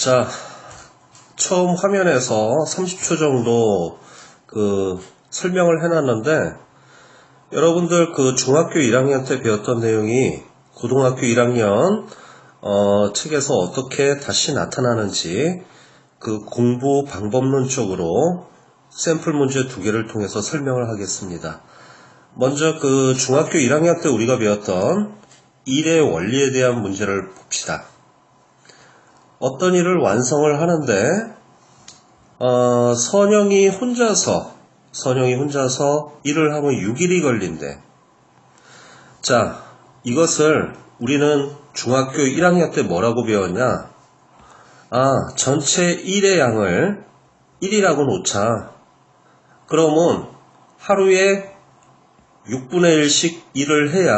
자, 처음 화면에서 30초 정도 설명을 해놨는데, 여러분들 중학교 1학년 때 배웠던 내용이 고등학교 1학년 책에서 어떻게 다시 나타나는지 공부 방법론 쪽으로 샘플 문제 2개를 통해서 설명을 하겠습니다. 먼저 중학교 1학년 때 우리가 배웠던 일의 원리에 대한 문제를 봅시다. 어떤 일을 완성을 하는데 선영이 혼자서 일을 하면 6일이 걸린대. 자, 이것을 우리는 중학교 1학년 때 뭐라고 배웠냐? 전체 일의 양을 1이라고 놓자. 그러면 하루에 6분의 1씩 일을 해야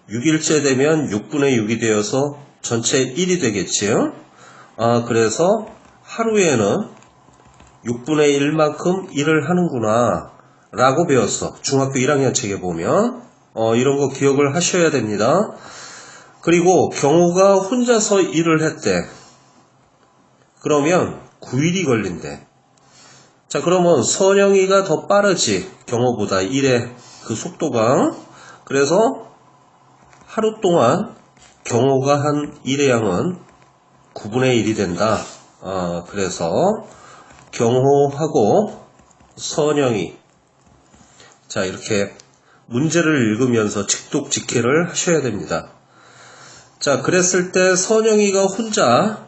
6일째 되면 6분의 6이 되어서 전체 1이 되겠지요? 그래서 하루에는 6분의 1만큼 일을 하는구나 라고 배웠어. 중학교 1학년 책에 보면 이런 거 기억을 하셔야 됩니다. 그리고 경호가 혼자서 일을 했대. 그러면 9일이 걸린대. 자, 그러면 선영이가 더 빠르지, 경호보다 일의 속도가. 그래서 하루 동안 경호가 한 일의 양은 9분의 1이 된다. 그래서 경호하고 선영이, 자, 이렇게 문제를 읽으면서 직독직해를 하셔야 됩니다. 자, 그랬을 때 선영이가 혼자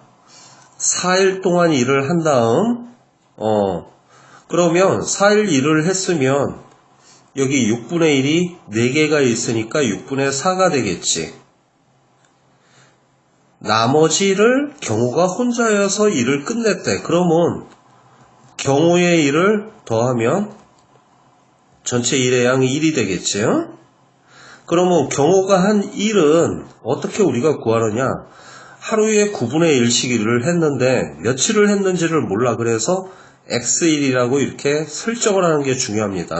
4일 동안 일을 한 다음 그러면 4일 일을 했으면 여기 6분의 1이 4개가 있으니까 6분의 4가 되겠지. 나머지를 경호가 혼자여서 일을 끝냈대. 그러면 경호의 일을 더하면 전체 일의 양이 1이 되겠죠. 그러면 경호가 한 일은 어떻게 우리가 구하느냐? 하루에 9분의 1씩 일을 했는데 며칠을 했는지를 몰라. 그래서 X1이라고 이렇게 설정을 하는 게 중요합니다.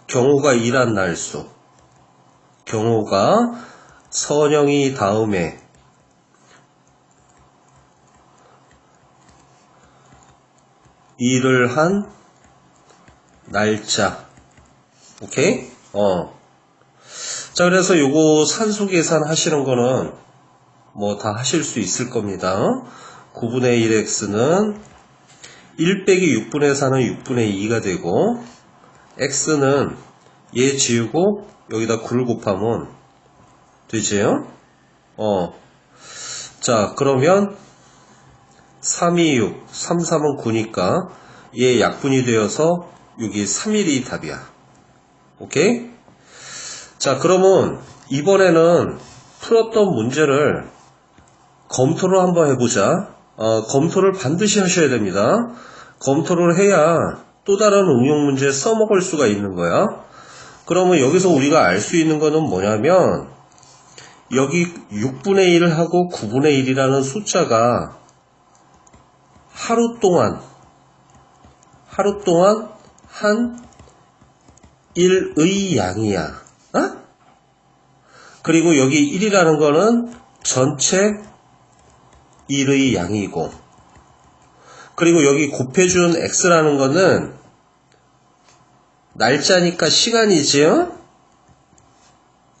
경호가 일한 날수, 경호가 선영이 다음에 일을 한 날짜. 오케이? 자, 그래서 요거 산수 계산 하시는 거는 뭐 다 하실 수 있을 겁니다. 9분의 1x는 1 빼기 6분의 4는 6분의 2가 되고, x는 얘 지우고 여기다 9를 곱하면 되지요? 자, 그러면 3, 2, 6, 3, 3은 9니까 얘 약분이 되어서 여기 3일이 답이야. 오케이? 자, 그러면 이번에는 풀었던 문제를 검토를 한번 해보자. 검토를 반드시 하셔야 됩니다. 검토를 해야 또 다른 응용 문제에 써먹을 수가 있는 거야. 그러면 여기서 우리가 알 수 있는 거는 뭐냐면, 여기 6분의 1하고 9분의 1이라는 숫자가 하루 동안 한 일의 양이야. 그리고 여기 1이라는 거는 전체 일의 양이고, 그리고 여기 곱해준 x라는 거는 날짜니까 시간이지요?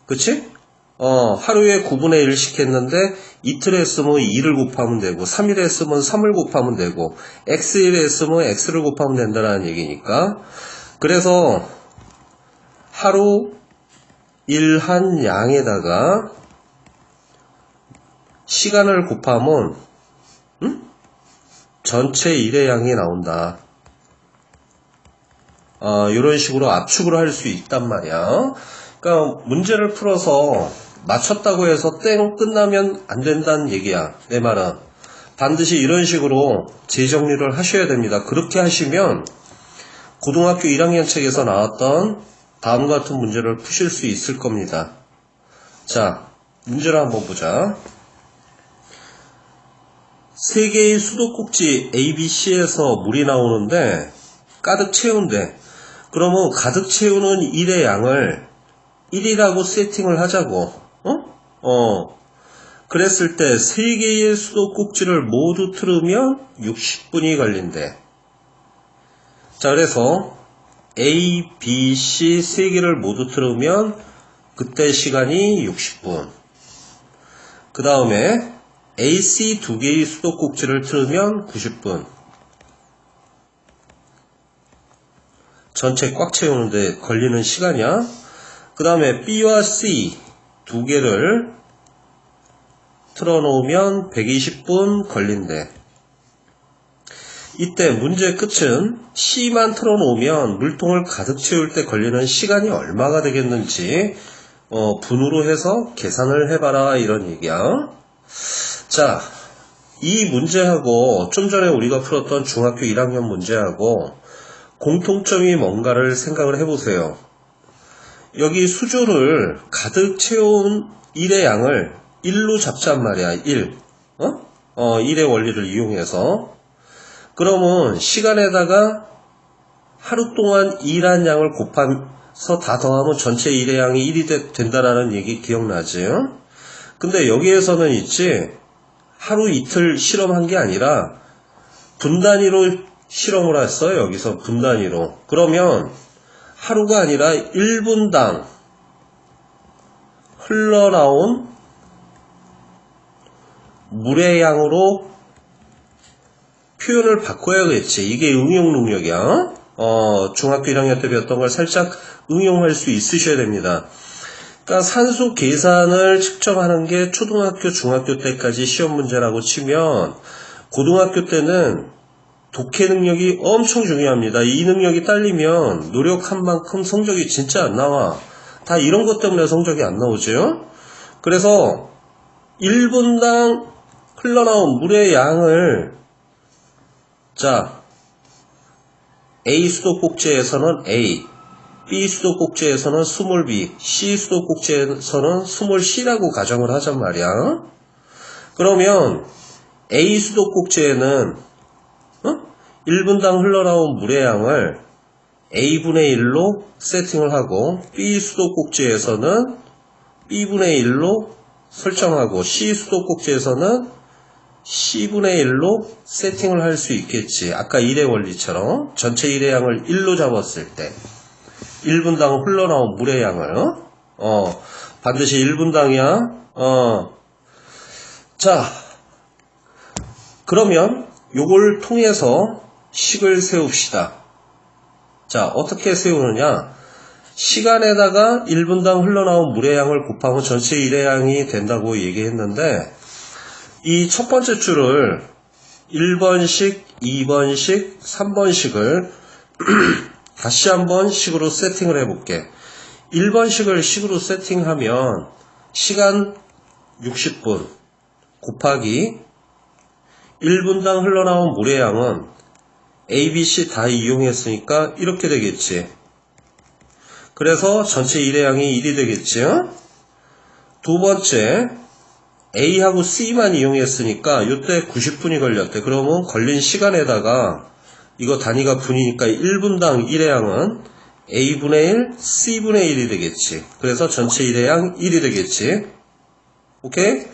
그치? 하루에 9분의 1씩 했는데 이틀 했으면 2를 곱하면 되고, 3일 했으면 3을 곱하면 되고, x일 했으면 x를 곱하면 된다는 얘기니까. 그래서 하루 일한 양에다가 시간을 곱하면 전체 일의 양이 나온다. 이런 식으로 압축을 할 수 있단 말이야. 그러니까 문제를 풀어서 맞췄다고 해서 땡 끝나면 안 된다는 얘기야. 내 말은 반드시 이런 식으로 재정리를 하셔야 됩니다. 그렇게 하시면 고등학교 1학년 책에서 나왔던 다음과 같은 문제를 푸실 수 있을 겁니다. 자, 문제를 한번 보자. 3개의 수도꼭지 A, B, C에서 물이 나오는데 가득 채운대. 그러면 가득 채우는 일의 양을 1이라고 세팅을 하자고. 그랬을 때 3개의 수도꼭지를 모두 틀으면 60분이 걸린대. 자, 그래서 A, B, C 3개를 모두 틀으면 그때 시간이 60분. 그 다음에 A, C 2개의 수도꼭지를 틀으면 90분. 전체 꽉 채우는데 걸리는 시간이야. 그 다음에 B와 C 2개를 틀어놓으면 120분 걸린대. 이때 문제의 끝은 C만 틀어놓으면 물통을 가득 채울 때 걸리는 시간이 얼마가 되겠는지 분으로 해서 계산을 해봐라 이런 얘기야. 자, 이 문제하고 좀 전에 우리가 풀었던 중학교 1학년 문제하고 공통점이 뭔가를 생각을 해보세요. 여기 수조를 가득 채운 1의 양을 1로 잡잔 말이야. 1. 1의 원리를 이용해서. 그러면 시간에다가 하루 동안 일한 양을 곱해서 다 더하면 전체 일의 양이 1이 된다라는 얘기 기억나지? 근데 여기에서는 있지, 하루 이틀 실험한 게 아니라 분 단위로 실험을 했어요. 여기서 분 단위로. 그러면 하루가 아니라 1분당 흘러나온 물의 양으로 표현을 바꿔야겠지. 이게 응용 능력이야. 중학교 1학년 때 배웠던 걸 살짝 응용할 수 있으셔야 됩니다. 그러니까 산소 계산을 측정하는 게 초등학교, 중학교 때까지 시험 문제라고 치면 고등학교 때는 독해 능력이 엄청 중요합니다. 이 능력이 딸리면 노력한 만큼 성적이 진짜 안 나와. 다 이런 것 때문에 성적이 안 나오죠. 그래서 1분당 흘러나온 물의 양을 자, A 수도꼭지에서는 A, B 수도꼭지에서는 스몰 B, C 수도꼭지에서는 스몰 C라고 가정을 하잔 말이야. 그러면 A 수도꼭지에는 1분당 흘러나온 물의 양을 A분의 1로 세팅을 하고 B 수도꼭지에서는 B분의 1로 설정하고 C 수도꼭지에서는 C분의 1로 세팅을 할 수 있겠지. 아까 1의 원리처럼 전체 1의 양을 1로 잡았을 때 1분당 흘러나온 물의 양을 반드시 1분당이야. 자, 그러면 요걸 통해서 식을 세웁시다. 자, 어떻게 세우느냐? 시간에다가 1분당 흘러나온 물의 양을 곱하면 전체 1의 양이 된다고 얘기했는데 이 첫 번째 줄을 1번식, 2번식, 3번식을 다시 한번 식으로 세팅을 해볼게. 1번식을 식으로 세팅하면 시간 60분 곱하기 1분당 흘러나온 물의 양은 A, B, C 다 이용했으니까 이렇게 되겠지. 그래서 전체 1의 양이 1이 되겠지. 두 번째 A하고 C만 이용했으니까 이때 90분이 걸렸대. 그러면 걸린 시간에다가 이거 단위가 분이니까 1분당 1의 양은 A분의 1, C분의 1이 되겠지. 그래서 전체 1의 양 1이 되겠지. 오케이?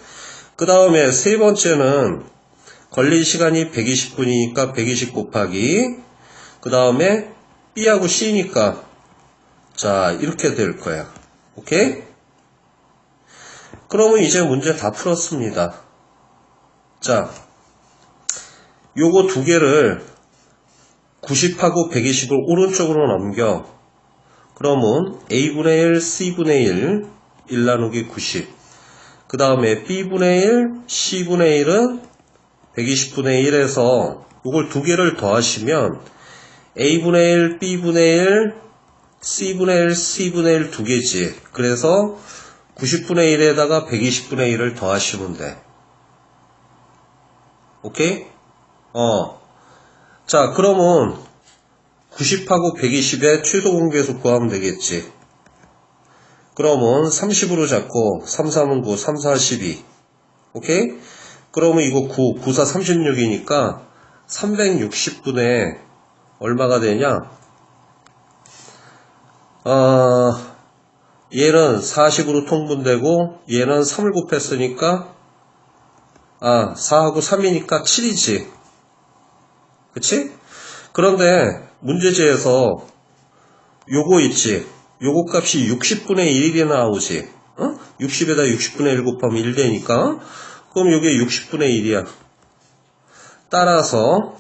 그 다음에 세 번째는 걸린 시간이 120분이니까 120 곱하기 그 다음에 B하고 C니까 자 이렇게 될 거야. 오케이? 그러면 이제 문제 다 풀었습니다. 자, 요거 두 개를 90하고 120을 오른쪽으로 넘겨. 그러면 A분의 1, C분의 1 나누기 90. 그 다음에 B분의 1, C분의 1은 120분의 1에서 요걸 두 개를 더하시면 A분의 1, B분의 1, C분의 1, C분의 1 두 개지. 그래서 90분의 1에다가 120분의 1을 더하시면 돼. 오케이? 자, 그러면 90하고 120의 최소 공배수 구하면 되겠지. 그러면 30으로 잡고 3, 3은 9, 3, 4, 12. 오케이? 그러면 이거 9, 9, 4, 36이니까 360분의 얼마가 되냐? 얘는 40으로 통분되고 얘는 3을 곱했으니까 4하고 3이니까 7이지. 그치? 그런데 문제지에서 요거 있지. 요거 값이 60분의 1이 나오지. 60에다 60분의 1 곱하면 1 되니까. 그럼 요게 60분의 1이야. 따라서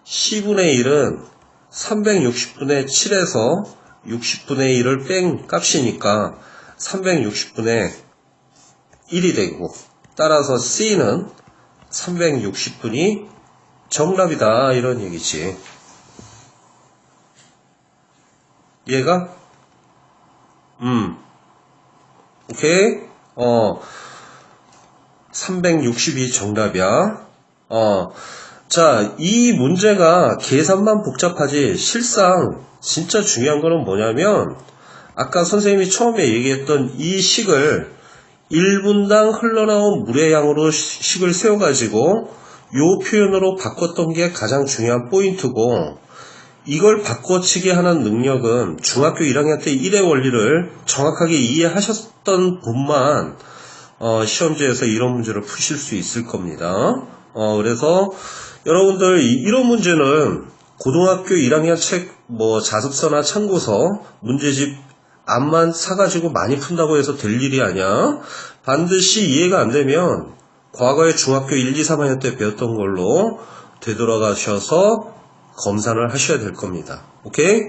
10분의 1은 360분의 7에서 60분의 1을 뺀 값이니까 360분의 1이 되고, 따라서 C는 360분이 정답이다, 이런 얘기지. 얘가? 오케이? 360이 정답이야. 자, 이 문제가 계산만 복잡하지 실상 진짜 중요한 거는 뭐냐면, 아까 선생님이 처음에 얘기했던 이 식을 1분당 흘러나온 물의 양으로 식을 세워가지고 요 표현으로 바꿨던 게 가장 중요한 포인트고, 이걸 바꿔치기 하는 능력은 중학교 1학년 때 1의 원리를 정확하게 이해하셨던 분만 시험지에서 이런 문제를 푸실 수 있을 겁니다. 그래서 여러분들 이런 문제는 고등학교 1학년 책 자습서나 참고서 문제집 앞만 사가지고 많이 푼다고 해서 될 일이 아니야. 반드시 이해가 안 되면 과거에 중학교 1, 2, 3학년 때 배웠던 걸로 되돌아가셔서 검사를 하셔야 될 겁니다. 오케이?